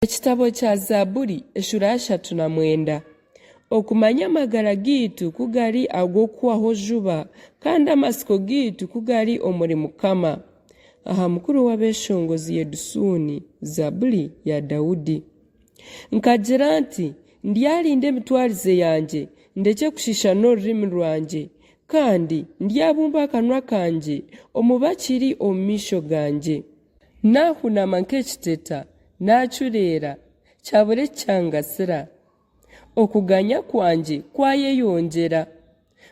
Ekitabo kya Zaaburi eshura 39. Okumanya amagara gitu kugali ag'okuhwaho juba kandi amasiko gitu kugali omuri Mukama. Aha mukuru w'abeshongozi Yedusuni, Zaaburi ya Dawudi. Nkagira nti ndyalinda emitwarize yanjye ndeke kushishana orurimi rwanjye kandi ndyabumba akanwa kanjye omubakiri omu maisho ganjye. Nahunama nk'ekiteta nacureera kyabure kyangasira. Okuganya kwanjye kwayeyongera.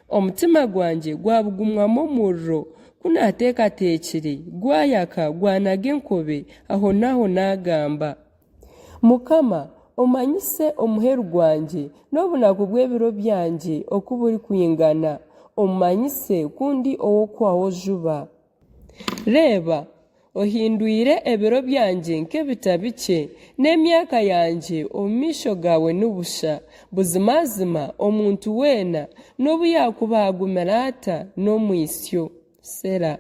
Omutima gwanjye gwabugumwamu omuriro kunateekateekire gwayaka gwanaga enkobe aho naho nagamba. Mukama omanyise omuheru gwanjye n'obunaku bw'ebiro byanjye oku buri kwingana, omanyise kundi ow'okuhwaho juba. Reeba ohindwire ebiro byanjye nk'ebita bike n'emyaka yanjye omu maisho gawe n'obusha buzimazima omuntu weena n'obu yakuba agumira ata n'omwisyo. Sera.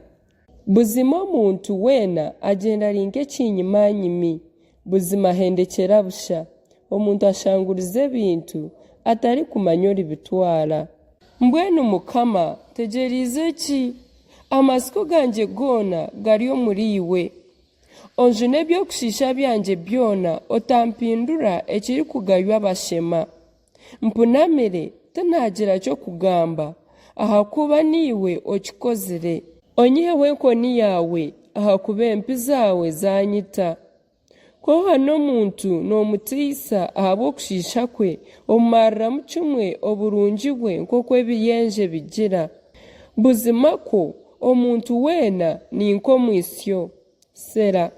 Buzima omuntu weena agenda ari nk'ekinyimanyimi, buzima ahendekera busha. Omuntu ashanguriza ebintu atari kumanya oribitwara. Mbwenu Mukama tegeriize ki? Amasiko ganjye goona gari omuri iwe. Onjune ebyokushisha byanjye byona otampindura ekiri kugaywa abashema. Mpunamire tinagira kyo kugamba ahakuba niwe okikozire. Onyiheho enkoni yawe ahakuba empi zawe zanyita. Koha n'omuntu n'omutiisa ahabw'okushisha kwe omumarramu kimwe oburungi bwe nk'oku ebiyenje bigira. Buzima ko omuntu weena ni nk'omwisyo. Sera.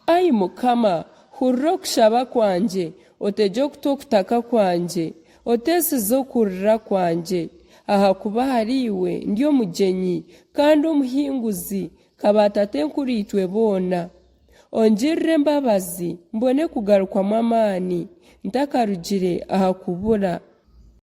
Ai Mukama, hurira okushaba kwanjye, otege okuta okutaka kwanjye, oteesize okurira kwanjye. Ahakuba hari iwe ndi omugyenyi kandi omuhinguzi kabatate nkuriitwe boona. Ongirire embabazi mbone kugarukwamu amaani ntakarugire ahakubura.